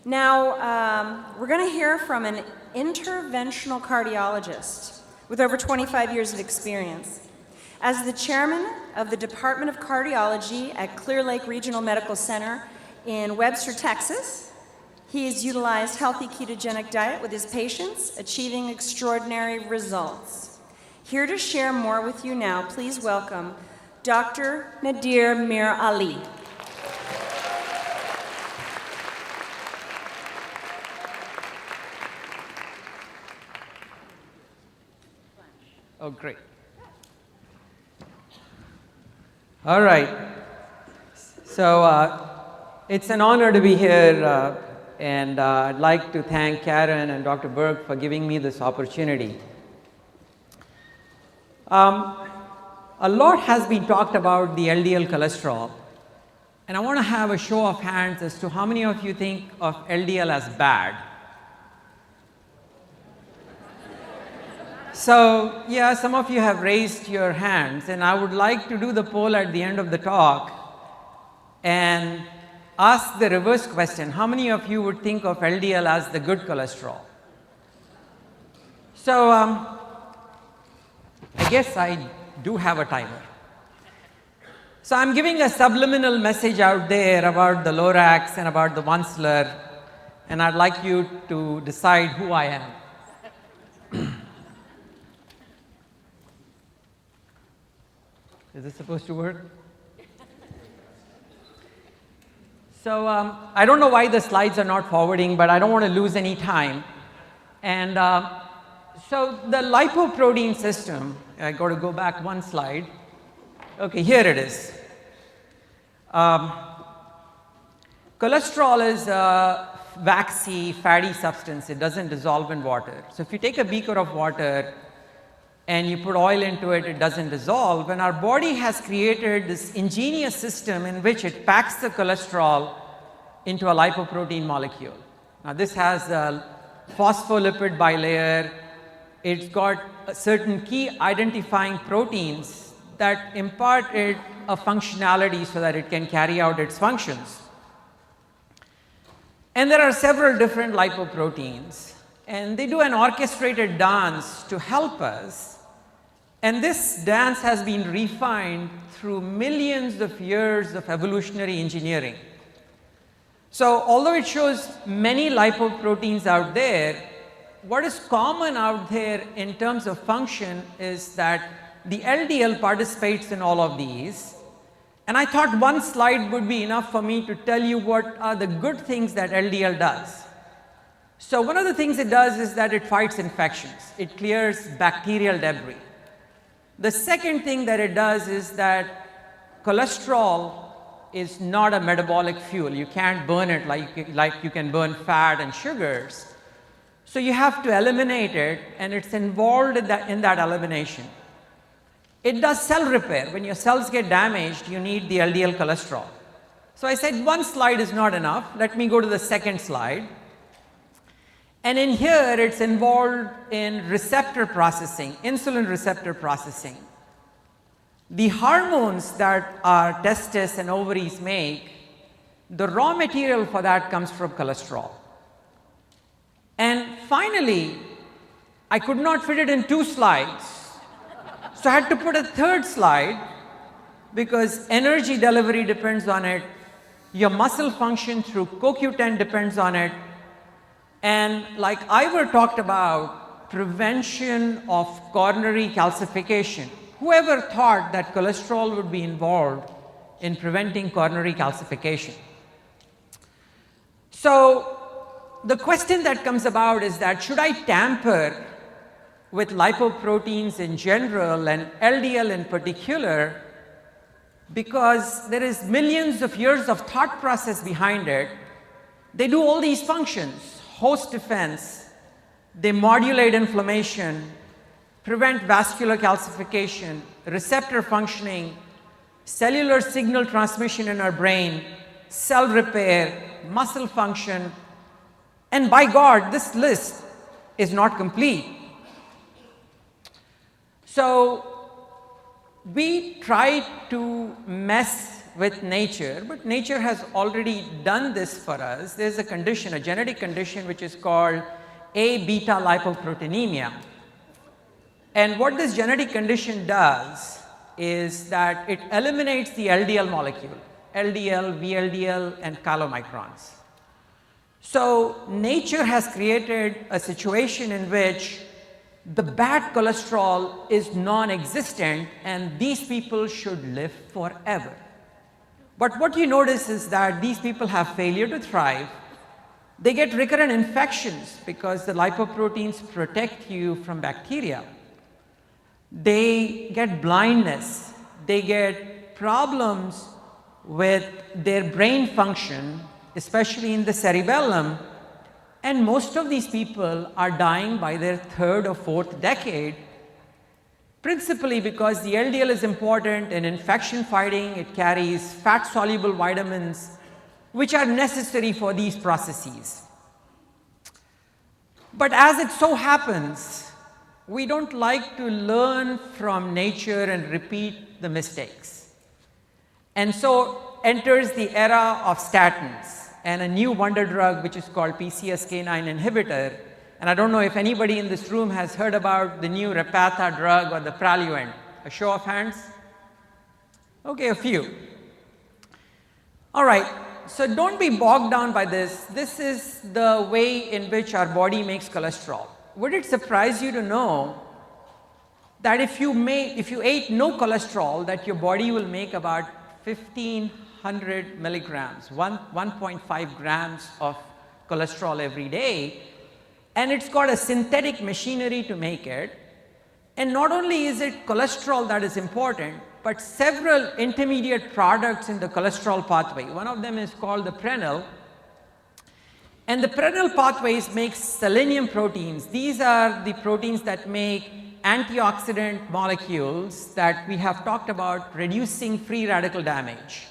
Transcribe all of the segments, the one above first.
Now, we're going to hear from an interventional cardiologist with over 25 years of experience. As the chairman of the Department of Cardiology at Clear Lake Regional Medical Center in Webster, Texas, he has utilized healthy ketogenic diet with his patients, achieving extraordinary results. Here to share more with you now, please welcome Dr. Nadir Mir Ali. Oh, great. All right. So it's an honor to be here, and I'd like to thank Karen and Dr. Berg for giving me this opportunity. A lot has been talked about the LDL cholesterol, and I want to have a show of hands as to how many of you think of LDL as bad. So, yeah, some of you have raised your hands, and I would like to do the poll at the end of the talk and ask the reverse question. How many of you would think of LDL as the good cholesterol? So, I guess I do have a timer. So, I'm giving a subliminal message out there about the Lorax and about the Onceler, and I'd like you to decide who I am. Is this supposed to work? So I don't know why the slides are not forwarding, but I don't want to lose any time. And so the lipoprotein system, I got to go back one slide. Okay, here it is. Cholesterol is a waxy, fatty substance. It doesn't dissolve in water. So if you take a beaker of water and you put oil into it, it doesn't dissolve. And our body has created this ingenious system in which it packs the cholesterol into a lipoprotein molecule. Now this has a phospholipid bilayer. It's got certain key identifying proteins that impart it a functionality so that it can carry out its functions. And there are several different lipoproteins, and they do an orchestrated dance to help us. And this dance has been refined through millions of years of evolutionary engineering. So although it shows many lipoproteins out there, what is common out there in terms of function is that the LDL participates in all of these. And I thought one slide would be enough for me to tell you what are the good things that LDL does. So one of the things it does is that it fights infections. It clears bacterial debris. The second thing that it does is that cholesterol is not a metabolic fuel. You can't burn it like you can burn fat and sugars. So you have to eliminate it, and it's involved in that elimination. It does cell repair. When your cells get damaged, you need the LDL cholesterol. So I said one slide is not enough. Let me go to the second slide. And in here, it's involved in receptor processing, insulin receptor processing. The hormones that our testes and ovaries make, the raw material for that comes from cholesterol. And finally, I could not fit it in 2 slides. So I had to put a third slide because energy delivery depends on it. Your muscle function through CoQ10 depends on it. And like Ivor talked about, prevention of coronary calcification. Whoever thought that cholesterol would be involved in preventing coronary calcification? So the question that comes about is that should I tamper with lipoproteins in general and LDL in particular, because there is millions of years of thought process behind it. They do all these functions: host defense, they modulate inflammation, prevent vascular calcification, receptor functioning, cellular signal transmission in our brain, cell repair, muscle function, and by God, this list is not complete. So we try to mess with nature, but nature has already done this for us. There's a condition, a genetic condition, which is called A-beta lipoproteinemia. And what this genetic condition does is that it eliminates the LDL molecule, LDL, VLDL, and chylomicrons. So nature has created a situation in which the bad cholesterol is non-existent, and these people should live forever. But what you notice is that these people have failure to thrive. They get recurrent infections because the lipoproteins protect you from bacteria. They get blindness. They get problems with their brain function, especially in the cerebellum. And most of these people are dying by their third or fourth decade, principally because the LDL is important in infection fighting. It carries fat-soluble vitamins, which are necessary for these processes. But as it so happens, we don't like to learn from nature and repeat the mistakes. And so enters the era of statins and a new wonder drug which is called PCSK9 inhibitor. And I don't know if anybody in this room has heard about the new Repatha drug or the Praluent. A show of hands? Okay, a few. All right, so don't be bogged down by this. This is the way in which our body makes cholesterol. Would it surprise you to know that if you ate no cholesterol, that your body will make about 1,500 milligrams, 1.5 grams of cholesterol every day, and it's got a synthetic machinery to make it. And not only is it cholesterol that is important, but several intermediate products in the cholesterol pathway. One of them is called the prenyl. And the prenyl pathways make selenium proteins. These are the proteins that make antioxidant molecules that we have talked about reducing free radical damage.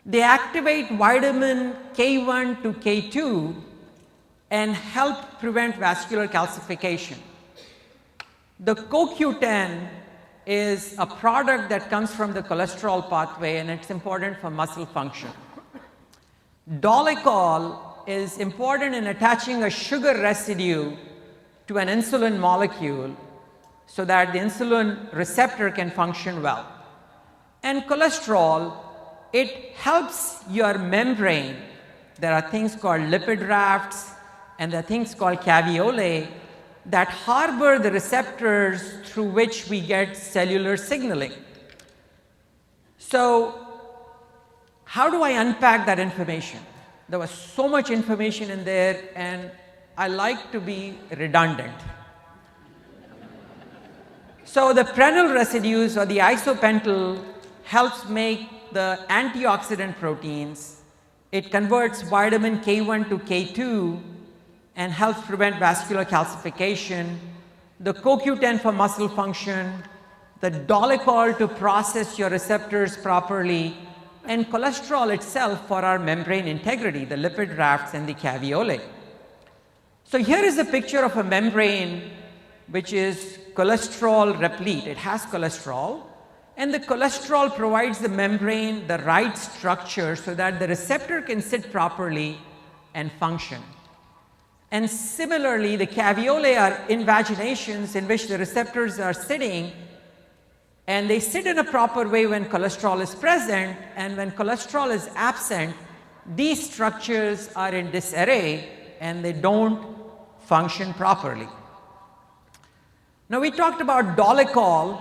They activate vitamin K1 to K2 and help prevent vascular calcification. The CoQ10 is a product that comes from the cholesterol pathway, and it's important for muscle function. Dolicol is important in attaching a sugar residue to an insulin molecule so that the insulin receptor can function well. And cholesterol, it helps your membrane. There are things called lipid rafts and there are things called caveolae that harbor the receptors through which we get cellular signaling. So how do I unpack that information? There was so much information in there, and I like to be redundant. So the prenyl residues or the isopentyl helps make the antioxidant proteins. It converts vitamin K1 to K2 and helps prevent vascular calcification. The CoQ10 for muscle function, the dolicol to process your receptors properly, and cholesterol itself for our membrane integrity, the lipid rafts and the caveolae. So here is a picture of a membrane which is cholesterol replete. It has cholesterol, and the cholesterol provides the membrane the right structure so that the receptor can sit properly and function. And similarly, the caveolae are invaginations in which the receptors are sitting, and they sit in a proper way when cholesterol is present, and when cholesterol is absent, these structures are in disarray and they don't function properly. Now, we talked about dolicol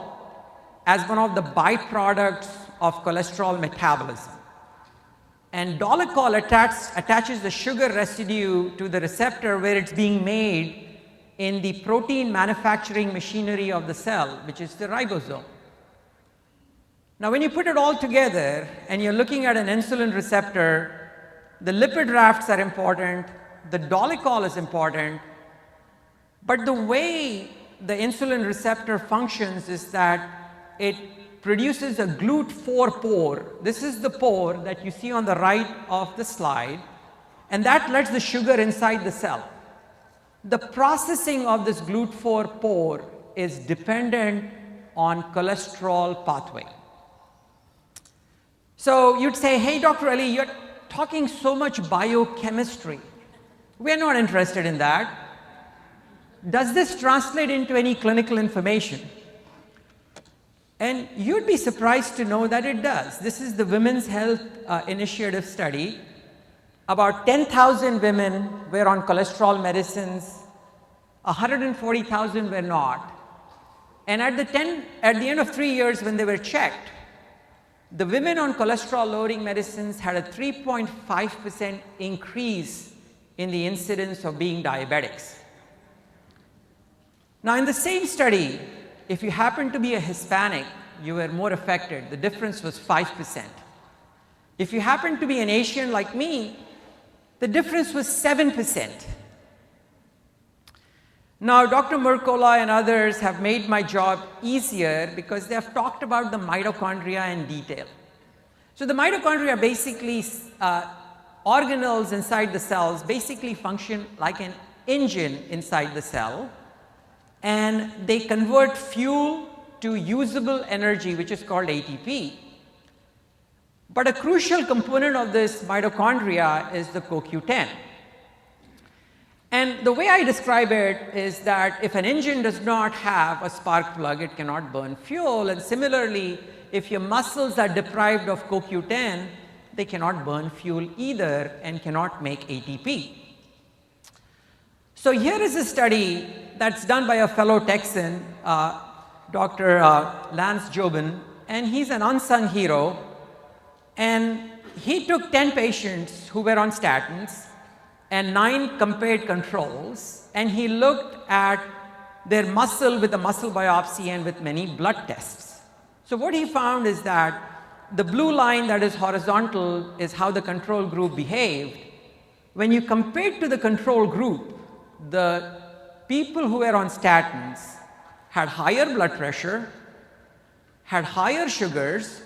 as one of the byproducts of cholesterol metabolism. And dolicol attaches the sugar residue to the receptor where it's being made in the protein manufacturing machinery of the cell, which is the ribosome. Now, when you put it all together and you're looking at an insulin receptor, the lipid rafts are important, the dolicol is important, but the way the insulin receptor functions is that it produces a GLUT4 pore. This is the pore that you see on the right of the slide, and that lets the sugar inside the cell. The processing of this GLUT4 pore is dependent on cholesterol pathway. So you'd say, hey, Dr. Ali, you're talking so much biochemistry. We're not interested in that. Does this translate into any clinical information? And you'd be surprised to know that it does. This is the Women's Health Initiative study. About 10,000 women were on cholesterol medicines, 140,000 were not. And at the end of 3 years when they were checked, the women on cholesterol lowering medicines had a 3.5% increase in the incidence of being diabetics. Now in the same study, if you happen to be a Hispanic, you were more affected. The difference was 5%. If you happen to be an Asian like me, the difference was 7%. Now, Dr. Mercola and others have made my job easier because they have talked about the mitochondria in detail. So the mitochondria are basically organelles inside the cells, basically function like an engine inside the cell, and they convert fuel to usable energy, which is called ATP. But a crucial component of this mitochondria is the CoQ10. And the way I describe it is that if an engine does not have a spark plug, it cannot burn fuel. And similarly, if your muscles are deprived of CoQ10, they cannot burn fuel either and cannot make ATP. So here is a study that's done by a fellow Texan, Dr. Lance Jobin, and he's an unsung hero. And he took 10 patients who were on statins and 9 compared controls, and he looked at their muscle with a muscle biopsy and with many blood tests. So what he found is that the blue line that is horizontal is how the control group behaved. When you compare to the control group, the people who were on statins had higher blood pressure, had higher sugars,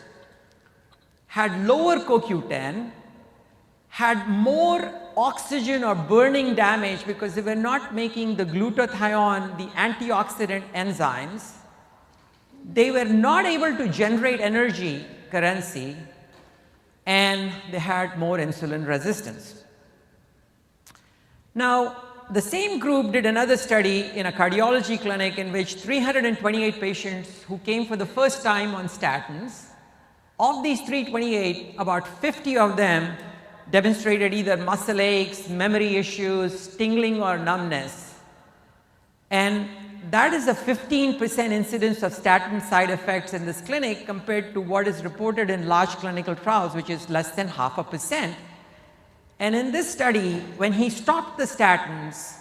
had lower CoQ10, had more oxygen or burning damage because they were not making the glutathione, the antioxidant enzymes. They were not able to generate energy currency, and they had more insulin resistance. Now, the same group did another study in a cardiology clinic in which 328 patients who came for the first time on statins. Of these 328, about 50 of them demonstrated either muscle aches, memory issues, tingling or numbness. And that is a 15% incidence of statin side effects in this clinic compared to what is reported in large clinical trials, which is less than 0.5%. And in this study, when he stopped the statins,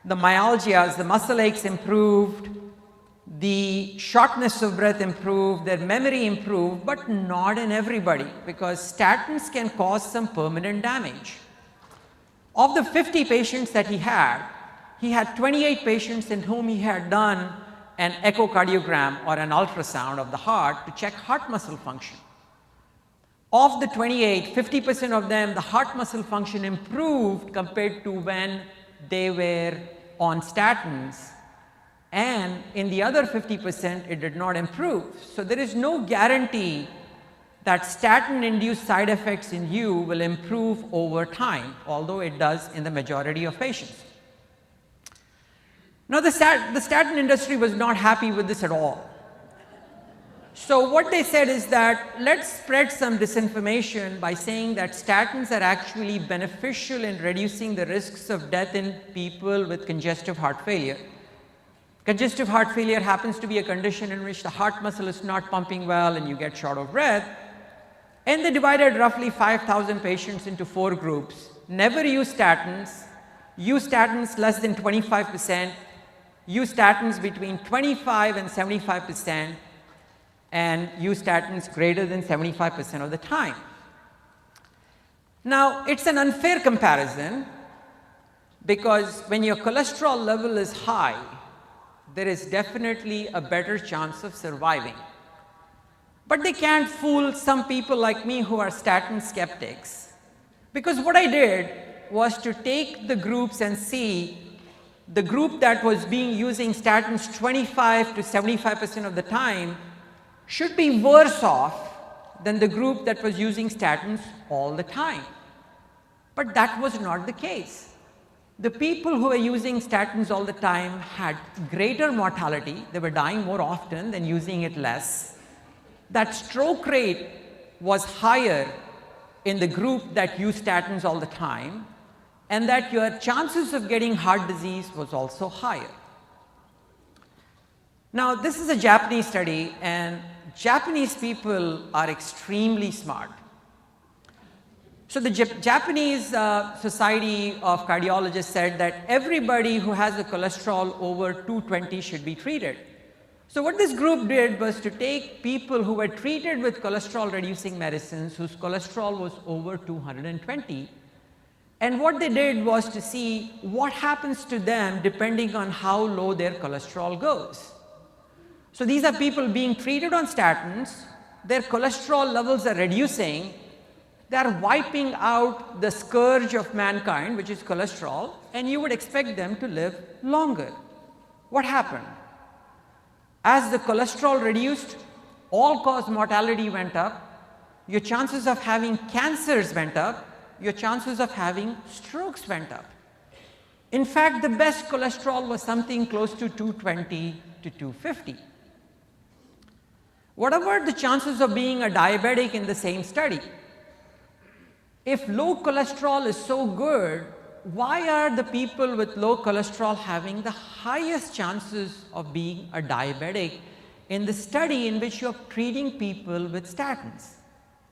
the myalgias, the muscle aches improved, the shortness of breath improved, their memory improved, but not in everybody because statins can cause some permanent damage. Of the 50 patients that he had 28 patients in whom he had done an echocardiogram or an ultrasound of the heart to check heart muscle function. Of the 28, 50% of them, the heart muscle function improved compared to when they were on statins. And in the other 50%, it did not improve. So there is no guarantee that statin-induced side effects in you will improve over time, although it does in the majority of patients. Now, the statin industry was not happy with this at all. So what they said is that let's spread some disinformation by saying that statins are actually beneficial in reducing the risks of death in people with congestive heart failure. Congestive heart failure happens to be a condition in which the heart muscle is not pumping well and you get short of breath. And they divided roughly 5,000 patients into 4 groups. Never use statins less than 25%, use statins between 25 and 75%, and use statins greater than 75% of the time. Now, it's an unfair comparison because when your cholesterol level is high, there is definitely a better chance of surviving. But they can't fool some people like me who are statin skeptics, because what I did was to take the groups and see the group that was using statins 25 to 75% of the time should be worse off than the group that was using statins all the time. But that was not the case. The people who were using statins all the time had greater mortality. They were dying more often than using it less. That stroke rate was higher in the group that used statins all the time, and that your chances of getting heart disease was also higher. Now, this is a Japanese study, and Japanese people are extremely smart. So the Japanese Society of Cardiologists said that everybody who has a cholesterol over 220 should be treated. So what this group did was to take people who were treated with cholesterol reducing medicines whose cholesterol was over 220, and what they did was to see what happens to them depending on how low their cholesterol goes. So these are people being treated on statins, their cholesterol levels are reducing, they are wiping out the scourge of mankind, which is cholesterol, and you would expect them to live longer. What happened? As the cholesterol reduced, all-cause mortality went up, your chances of having cancers went up, your chances of having strokes went up. In fact, the best cholesterol was something close to 220 to 250. What about the chances of being a diabetic in the same study? If low cholesterol is so good, why are the people with low cholesterol having the highest chances of being a diabetic in the study in which you are treating people with statins?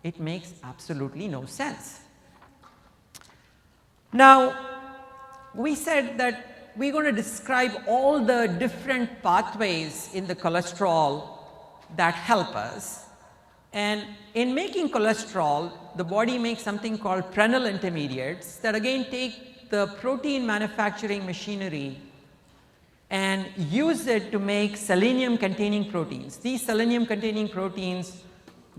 It makes absolutely no sense. Now, we said that we're going to describe all the different pathways in the cholesterol that help us. And in making cholesterol, the body makes something called prenyl intermediates that again take the protein manufacturing machinery and use it to make selenium containing proteins. These selenium containing proteins,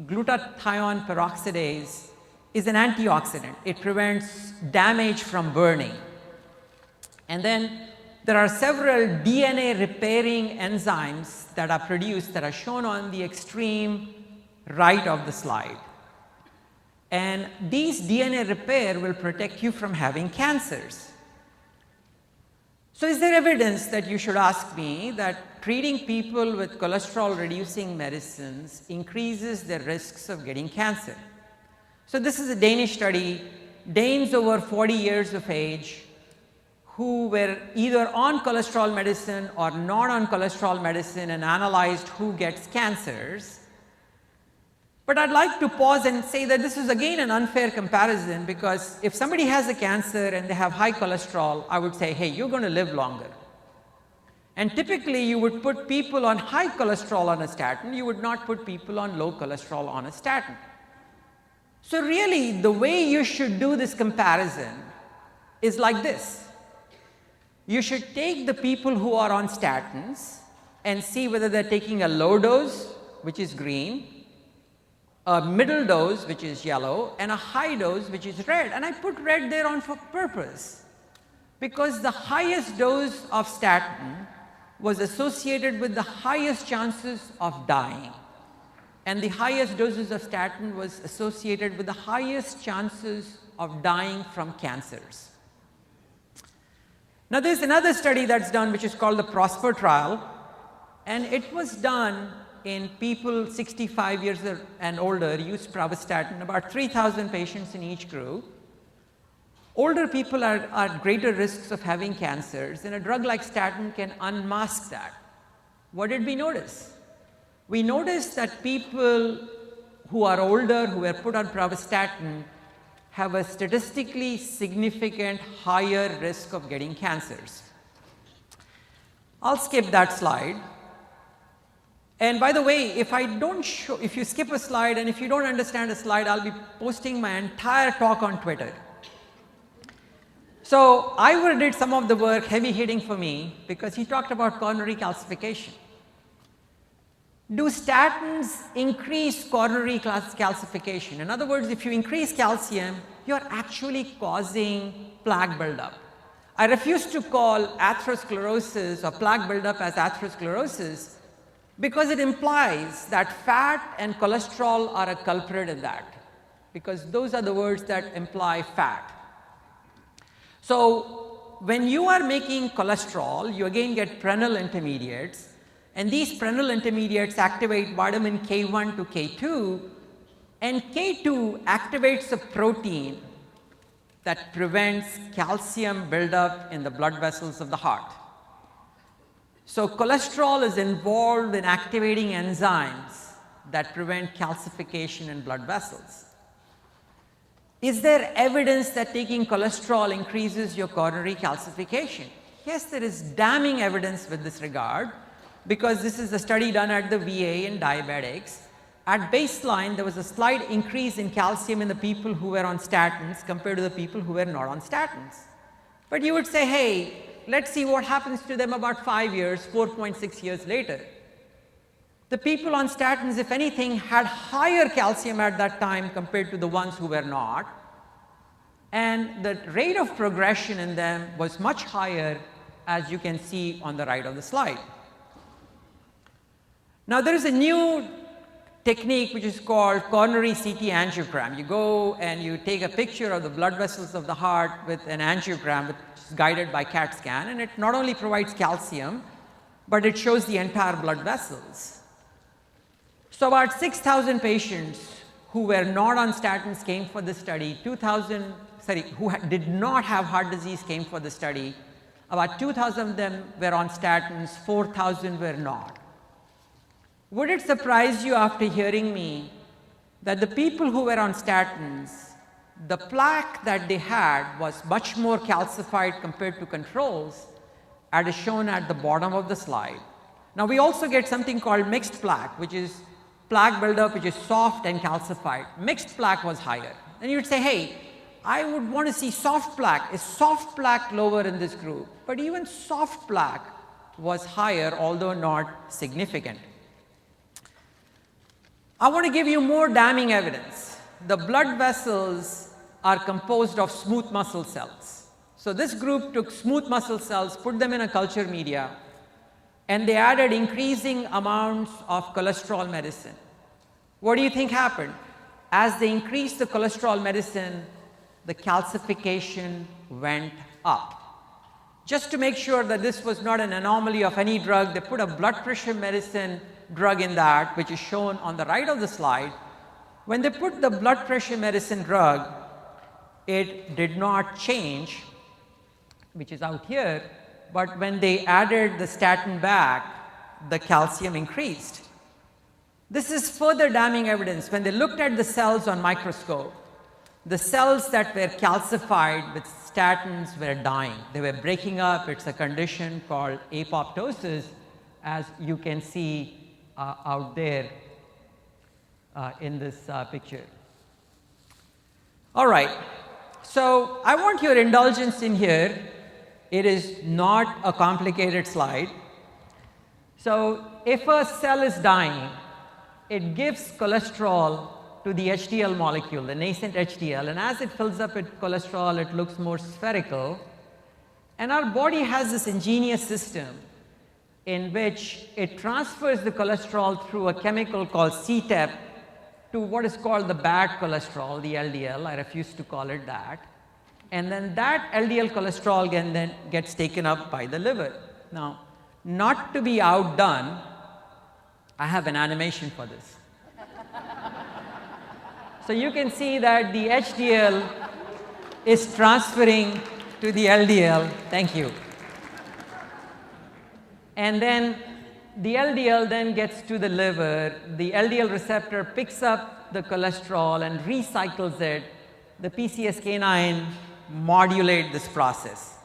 glutathione peroxidase, is an antioxidant. It prevents damage from burning. And then there are several DNA repairing enzymes that are produced that are shown on the extreme right of the slide. And these DNA repair will protect you from having cancers. So is there evidence that you should ask me that treating people with cholesterol reducing medicines increases their risks of getting cancer? So this is a Danish study, Danes over 40 years of age who were either on cholesterol medicine or not on cholesterol medicine and analyzed who gets cancers. But I'd like to pause and say that this is again an unfair comparison, because if somebody has a cancer and they have high cholesterol, I would say, hey, you're going to live longer. And typically you would put people on high cholesterol on a statin, you would not put people on low cholesterol on a statin. So really the way you should do this comparison is like this. You should take the people who are on statins and see whether they're taking a low dose, which is green, a middle dose, which is yellow, and a high dose, which is red. And I put red there on for purpose, because the highest dose of statin was associated with the highest chances of dying. And the highest doses of statin was associated with the highest chances of dying from cancers. Now there's another study that's done which is called the PROSPER trial, and it was done in people 65 years and older, used pravastatin, about 3,000 patients in each group. Older people are at greater risks of having cancers, and a drug like statin can unmask that. What did we notice? We noticed that people who are older, who were put on pravastatin, have a statistically significant higher risk of getting cancers. I'll skip that slide. And by the way, if you skip a slide and if you don't understand a slide, I'll be posting my entire talk on Twitter. So Ivor did some of the work, heavy hitting for me, because he talked about coronary calcification. Do statins increase coronary calcification? In other words, if you increase calcium, you're actually causing plaque buildup. I refuse to call atherosclerosis or plaque buildup as atherosclerosis, because it implies that fat and cholesterol are a culprit in that, because those are the words that imply fat. So when you are making cholesterol, you again get prenyl intermediates, and these prenyl intermediates activate vitamin K1 to K2, and K2 activates a protein that prevents calcium buildup in the blood vessels of the heart. So cholesterol is involved in activating enzymes that prevent calcification in blood vessels. Is there evidence that taking cholesterol increases your coronary calcification? Yes, there is damning evidence with this regard, because this is a study done at the VA in diabetics. At baseline, there was a slight increase in calcium in the people who were on statins compared to the people who were not on statins. But you would say, hey, let's see what happens to them about 5 years, 4.6 years later. The people on statins, if anything, had higher calcium at that time compared to the ones who were not. And the rate of progression in them was much higher, as you can see on the right of the slide. Now, there is a new technique which is called coronary CT angiogram. You go and you take a picture of the blood vessels of the heart with an angiogram, which is guided by CAT scan, and it not only provides calcium, but it shows the entire blood vessels. So about 6,000 patients who were not on statins came for the study. Who did not have heart disease came for the study. About 2,000 of them were on statins, 4,000 were not. Would it surprise you after hearing me that the people who were on statins, the plaque that they had was much more calcified compared to controls, as is shown at the bottom of the slide. Now, we also get something called mixed plaque, which is plaque buildup which is soft and calcified. Mixed plaque was higher. And you'd say, hey, I would want to see soft plaque. Is soft plaque lower in this group? But even soft plaque was higher, although not significant. I want to give you more damning evidence. The blood vessels are composed of smooth muscle cells. So this group took smooth muscle cells, put them in a culture media, and they added increasing amounts of cholesterol medicine. What do you think happened? As they increased the cholesterol medicine, the calcification went up. Just to make sure that this was not an anomaly of any drug, they put a blood pressure medicine drug in that, which is shown on the right of the slide. When they put the blood pressure medicine drug, it did not change, which is out here, but when they added the statin back, the calcium increased. This is further damning evidence. When they looked at the cells on microscope, the cells that were calcified with statins were dying. They were breaking up. It's a condition called apoptosis, as you can see out there in this picture. All right, so I want your indulgence in here. It is not a complicated slide. So if a cell is dying, it gives cholesterol to the HDL molecule, the nascent HDL, and as it fills up with cholesterol, it looks more spherical. And our body has this ingenious system in which it transfers the cholesterol through a chemical called CTEP to what is called the bad cholesterol, the LDL. I refuse to call it that. And then that LDL cholesterol then gets taken up by the liver. Now, not to be outdone, I have an animation for this. So you can see that the HDL is transferring to the LDL. Thank you. And then the LDL then gets to the liver. The LDL receptor picks up the cholesterol and recycles it. The PCSK9 modulate this process.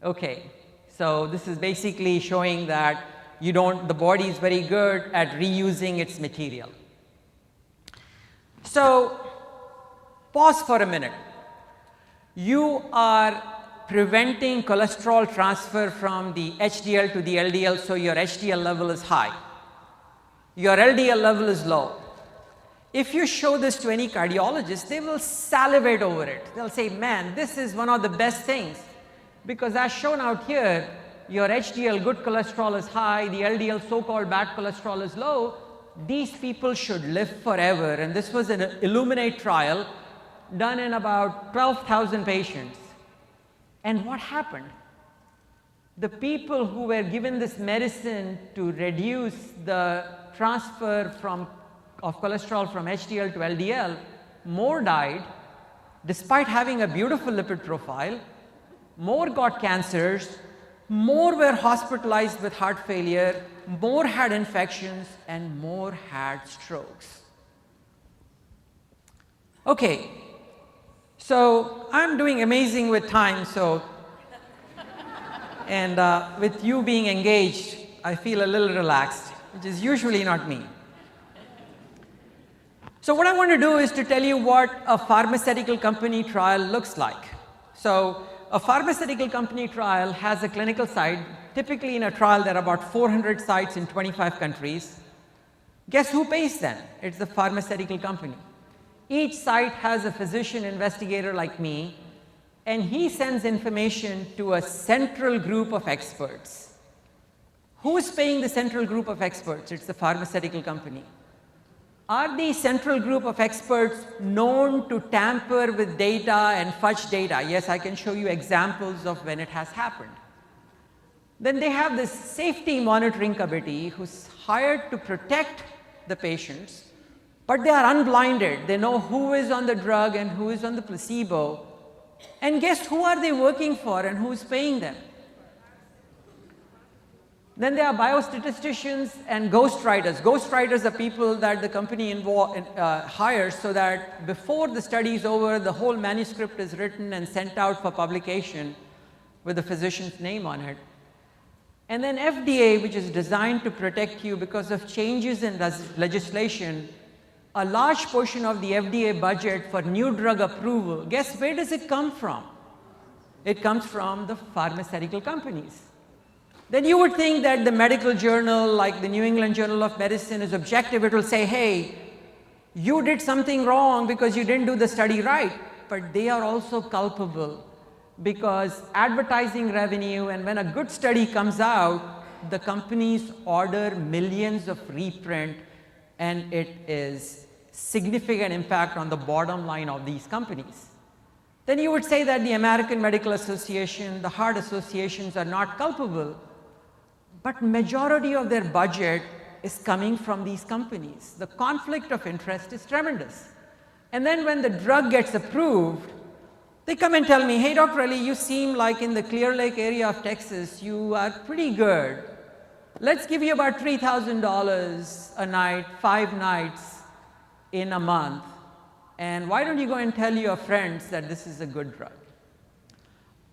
Okay, so this is basically showing that the body is very good at reusing its material. So pause for a minute. You are preventing cholesterol transfer from the HDL to the LDL, so your HDL level is high. Your LDL level is low. If you show this to any cardiologist, they will salivate over it. They'll say, man, this is one of the best things. Because as shown out here, your HDL, good cholesterol, is high, the LDL, so-called bad cholesterol, is low, these people should live forever. And this was an Illuminate trial done in about 12,000 patients. And what happened? The people who were given this medicine to reduce the transfer of cholesterol from HDL to LDL, more died despite having a beautiful lipid profile, more got cancers, more were hospitalized with heart failure, more had infections, and more had strokes. Okay, so I'm doing amazing with time, and with you being engaged, I feel a little relaxed, which is usually not me. So what I want to do is to tell you what a pharmaceutical company trial looks like. So a pharmaceutical company trial has a clinical site. Typically in a trial there are about 400 sites in 25 countries. Guess who pays them? It's the pharmaceutical company. Each site has a physician investigator like me, and he sends information to a central group of experts. Who's paying the central group of experts? It's the pharmaceutical company. Are these central group of experts known to tamper with data and fudge data? Yes, I can show you examples of when it has happened. Then they have this safety monitoring committee who's hired to protect the patients, but they are unblinded. They know who is on the drug and who is on the placebo. And guess who are they working for and who's paying them? Then there are biostatisticians and ghostwriters. Ghostwriters are people that the company hires so that before the study is over, the whole manuscript is written and sent out for publication with the physician's name on it. And then FDA, which is designed to protect you because of changes in legislation, a large portion of the FDA budget for new drug approval, guess where does it come from? It comes from the pharmaceutical companies. Then you would think that the medical journal, like the New England Journal of Medicine, is objective. It will say, hey, you did something wrong because you didn't do the study right. But they are also culpable because advertising revenue, and when a good study comes out, the companies order millions of reprint, and it is significant impact on the bottom line of these companies. Then you would say that the American Medical Association, the heart associations are not culpable, but majority of their budget is coming from these companies. The conflict of interest is tremendous. And then when the drug gets approved, they come and tell me, hey, Dr. Ali, you seem like in the Clear Lake area of Texas, you are pretty good. Let's give you about $3,000 a night, 5 nights in a month. And why don't you go and tell your friends that this is a good drug?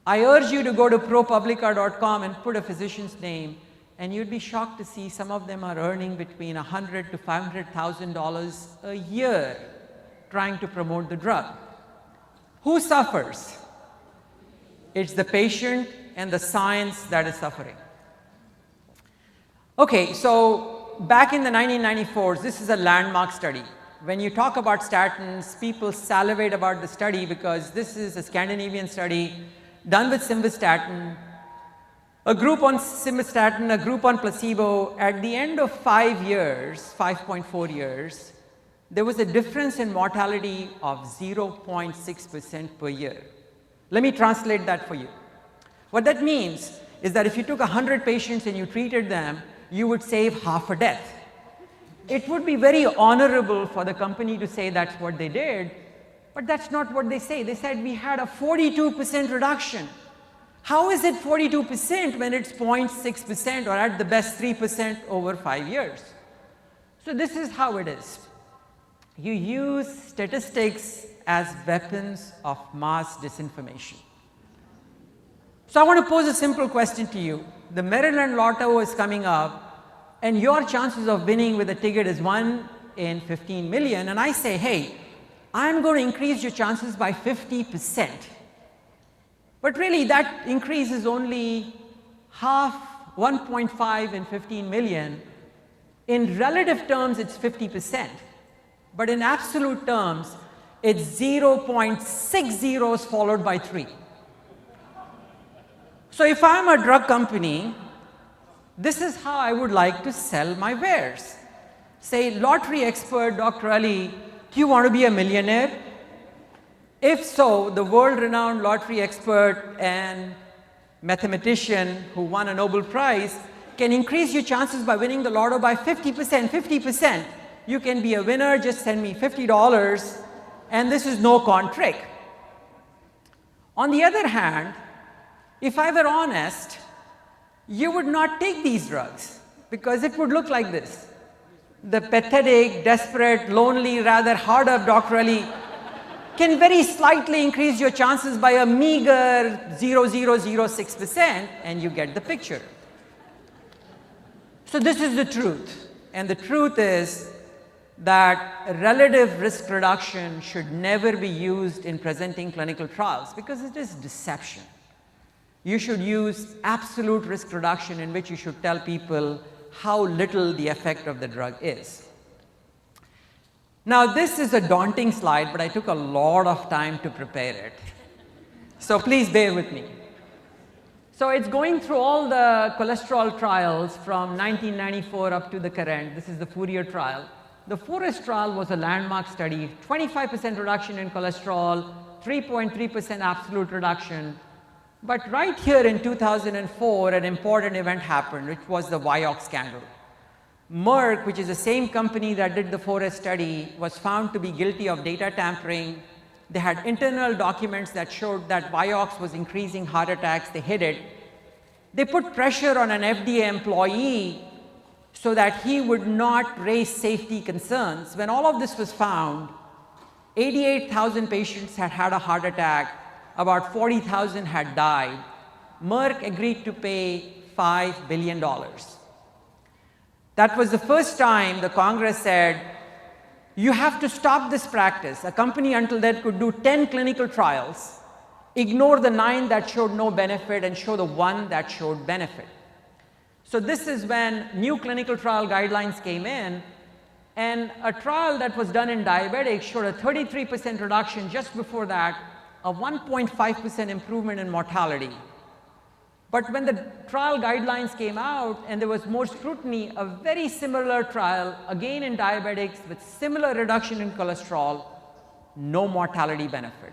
I urge you to go to ProPublica.com and put a physician's name, and you'd be shocked to see some of them are earning between $100,000 to $500,000 a year trying to promote the drug. Who suffers? It's the patient and the science that is suffering. Okay, so back in the 1994s, this is a landmark study. When you talk about statins, people salivate about the study because this is a Scandinavian study done with simvastatin, a group on simvastatin, a group on placebo. At the end of 5 years, 5.4 years, there was a difference in mortality of 0.6% per year. Let me translate that for you. What that means is that if you took 100 patients and you treated them, you would save half a death. It would be very honorable for the company to say that's what they did, but that's not what they say. They said we had a 42% reduction. How is it 42% when it's 0.6% or at the best 3% over 5 years? So this is how it is. You use statistics as weapons of mass disinformation. So I want to pose a simple question to you. The Maryland Lotto is coming up, and your chances of winning with a ticket is 1 in 15 million, and I say, hey, I'm going to increase your chances by 50%. But really, that increase is only half, 1.5 in 15 million. In relative terms, it's 50%. But in absolute terms, it's 0.60 followed by 3. So if I'm a drug company, this is how I would like to sell my wares. Say, lottery expert Dr. Ali, do you want to be a millionaire? If so, the world-renowned lottery expert and mathematician who won a Nobel Prize can increase your chances by winning the lotto by 50%, 50%. You can be a winner, just send me $50, and this is no con trick. On the other hand, if I were honest, you would not take these drugs because it would look like this. The pathetic, desperate, lonely, rather hard up Dr. Ali can very slightly increase your chances by a meager 0.006%, and you get the picture. So this is the truth, and the truth is that relative risk reduction should never be used in presenting clinical trials because it is deception. You should use absolute risk reduction, in which you should tell people how little the effect of the drug is. Now, this is a daunting slide, but I took a lot of time to prepare it. So please bear with me. So it's going through all the cholesterol trials from 1994 up to the current. This is the Fourier trial. The Forest trial was a landmark study, 25% reduction in cholesterol, 3.3% absolute reduction. But right here in 2004, an important event happened, which was the Vioxx scandal. Merck, which is the same company that did the Forest study, was found to be guilty of data tampering. They had internal documents that showed that Vioxx was increasing heart attacks. They hid it. They put pressure on an FDA employee so that he would not raise safety concerns. When all of this was found, 88,000 patients had had a heart attack. About 40,000 had died. Merck agreed to pay $5 billion. That was the first time the Congress said, you have to stop this practice. A company until then could do 10 clinical trials, ignore the 9 that showed no benefit, and show the 1 that showed benefit. So this is when new clinical trial guidelines came in, and a trial that was done in diabetics showed a 33% reduction just before that, a 1.5% improvement in mortality. But when the trial guidelines came out and there was more scrutiny, a very similar trial, again in diabetics with similar reduction in cholesterol, no mortality benefit.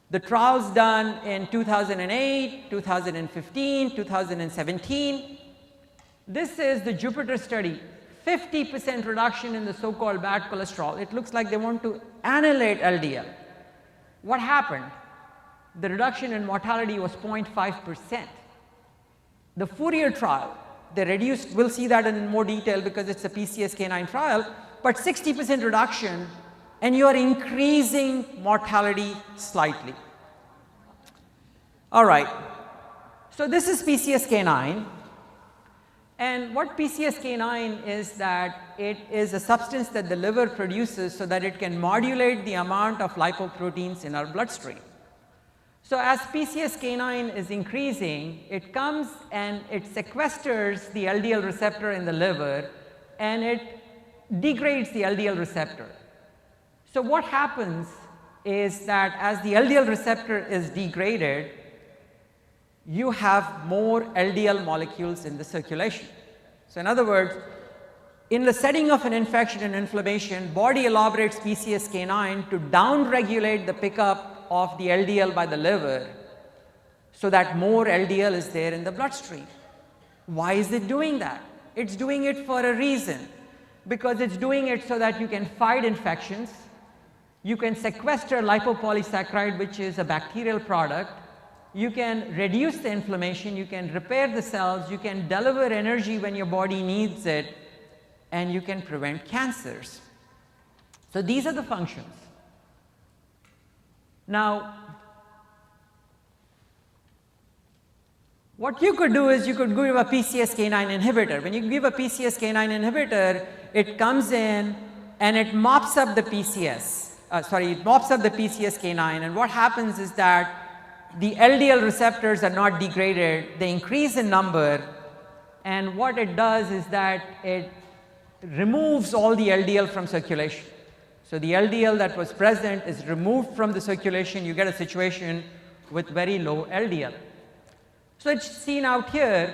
The trials done in 2008, 2015, 2017, this is the Jupiter study, 50% reduction in the so-called bad cholesterol. It looks like they want to annihilate LDL. What happened? The reduction in mortality was 0.5%. The Fourier trial, they reduced, we'll see that in more detail because it's a PCSK9 trial, but 60% reduction, and you are increasing mortality slightly. All right, so this is PCSK9, and what PCSK9 is that it is a substance that the liver produces so that it can modulate the amount of lipoproteins in our bloodstream. So as PCSK9 is increasing, it comes and it sequesters the LDL receptor in the liver, and it degrades the LDL receptor. So what happens is that as the LDL receptor is degraded, you have more LDL molecules in the circulation. So in other words, in the setting of an infection and inflammation, body elaborates PCSK9 to downregulate the pickup of the LDL by the liver so that more LDL is there in the bloodstream. Why is it doing that? It's doing it for a reason, because it's doing it so that you can fight infections, you can sequester lipopolysaccharide, which is a bacterial product, you can reduce the inflammation, you can repair the cells, you can deliver energy when your body needs it, and you can prevent cancers. So these are the functions. Now, what you could do is you could give a PCSK9 inhibitor. When you give a PCSK9 inhibitor, it comes in and it mops up the it mops up the PCSK9, and what happens is that the LDL receptors are not degraded, they increase in number, and what it does is that it removes all the LDL from circulation. So the LDL that was present is removed from the circulation. You get a situation with very low LDL. So it's seen out here.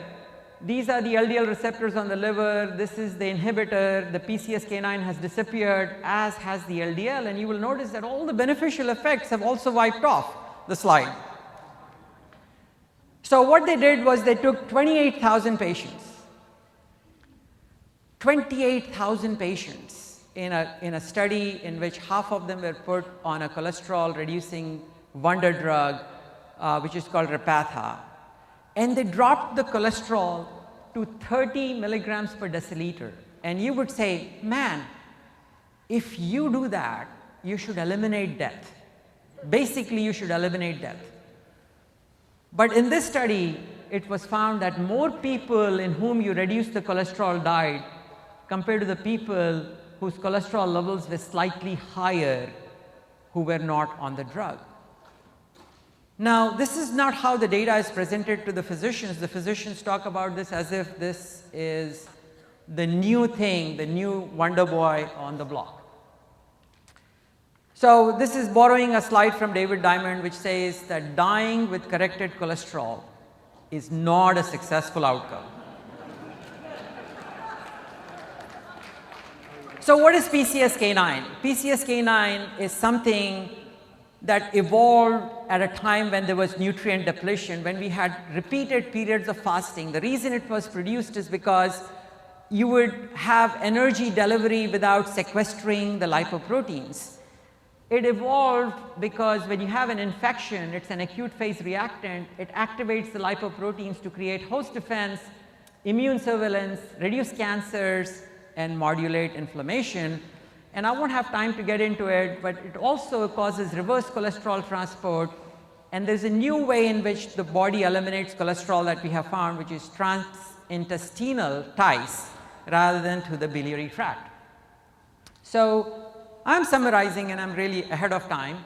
These are the LDL receptors on the liver. This is the inhibitor. The PCSK9 has disappeared, as has the LDL. And you will notice that all the beneficial effects have also wiped off the slide. So what they did was they took 28,000 patients. 28,000 patients in a study in which half of them were put on a cholesterol reducing wonder drug, which is called Repatha. And they dropped the cholesterol to 30 milligrams per deciliter. And you would say, man, if you do that, you should eliminate death. Basically, you should eliminate death. But in this study, it was found that more people in whom you reduced the cholesterol died compared to the people whose cholesterol levels were slightly higher who were not on the drug. Now, this is not how the data is presented to the physicians. The physicians talk about this as if this is the new thing, the new wonder boy on the block. So this is borrowing a slide from David Diamond, which says that dying with corrected cholesterol is not a successful outcome. So what is PCSK9? PCSK9 is something that evolved at a time when there was nutrient depletion, when we had repeated periods of fasting. The reason it was produced is because you would have energy delivery without sequestering the lipoproteins. It evolved because when you have an infection, it's an acute phase reactant, it activates the lipoproteins to create host defense, immune surveillance, reduce cancers, and modulate inflammation. And I won't have time to get into it, but it also causes reverse cholesterol transport. And there's a new way in which the body eliminates cholesterol that we have found, which is transintestinal ties rather than through the biliary tract. So I'm summarizing and I'm really ahead of time.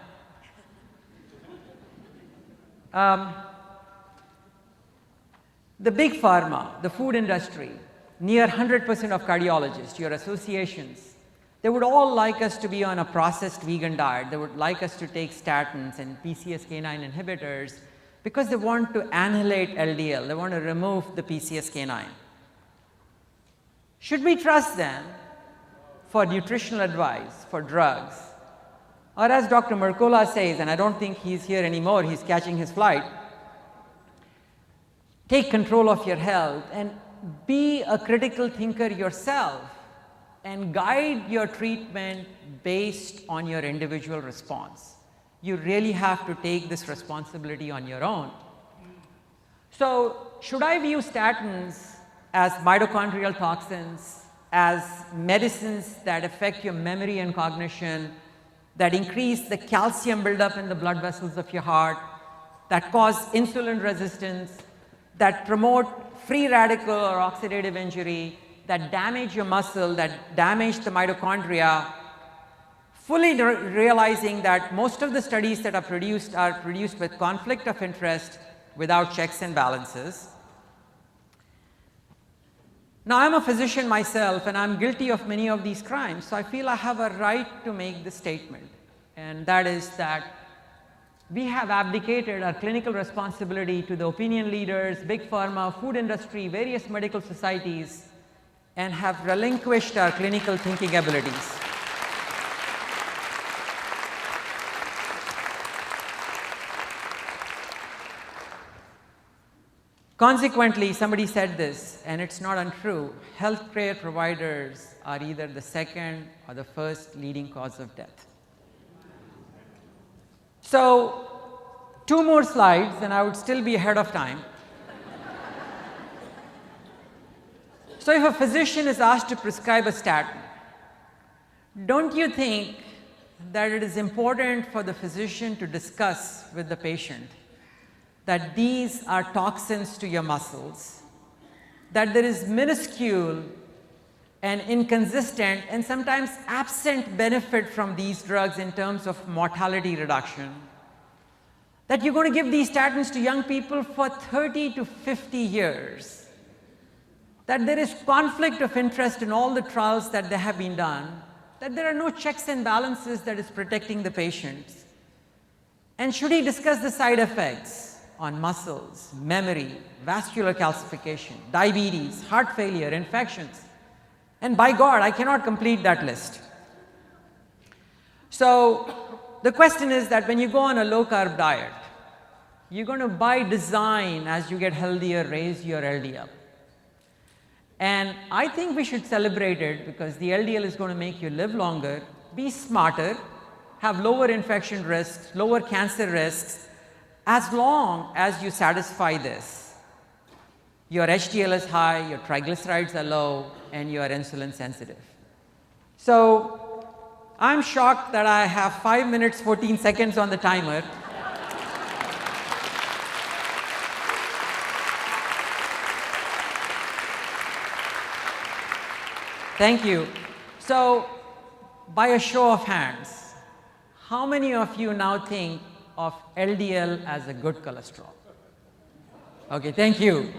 The big pharma, the food industry, near 100% of cardiologists, your associations, they would all like us to be on a processed vegan diet. They would like us to take statins and PCSK9 inhibitors because they want to annihilate LDL. They want to remove the PCSK9. Should we trust them for nutritional advice, for drugs? Or as Dr. Mercola says, and I don't think he's here anymore, he's catching his flight, take control of your health and be a critical thinker yourself and guide your treatment based on your individual response. You really have to take this responsibility on your own. So should I view statins as mitochondrial toxins, as medicines that affect your memory and cognition, that increase the calcium buildup in the blood vessels of your heart, that cause insulin resistance, that promote free radical or oxidative injury, that damage your muscle, that damage the mitochondria, fully realizing that most of the studies that are produced with conflict of interest without checks and balances. Now, I'm a physician myself and I'm guilty of many of these crimes, so I feel I have a right to make this statement, and that is that we have abdicated our clinical responsibility to the opinion leaders, big pharma, food industry, various medical societies, and have relinquished our clinical thinking abilities. Consequently, somebody said this, and it's not untrue, healthcare providers are either the second or the first leading cause of death. So, 2 more slides and I would still be ahead of time. So if a physician is asked to prescribe a statin, don't you think that it is important for the physician to discuss with the patient that these are toxins to your muscles, that there is minuscule and inconsistent and sometimes absent benefit from these drugs in terms of mortality reduction, that you're going to give these statins to young people for 30 to 50 years, that there is conflict of interest in all the trials that they have been done, that there are no checks and balances that is protecting the patients. And should he discuss the side effects? on muscles, memory, vascular calcification, diabetes, heart failure, infections. And by God, I cannot complete that list. So the question is that when you go on a low-carb diet, you're going to, by design, as you get healthier, raise your LDL. And I think we should celebrate it because the LDL is going to make you live longer, be smarter, have lower infection risks, lower cancer risks, as long as you satisfy this. Your HDL is high, your triglycerides are low, and you are insulin sensitive. So I'm shocked that I have 5 minutes, 14 seconds on the timer. Thank you. So, by a show of hands, how many of you now think of LDL as a good cholesterol? Okay, thank you.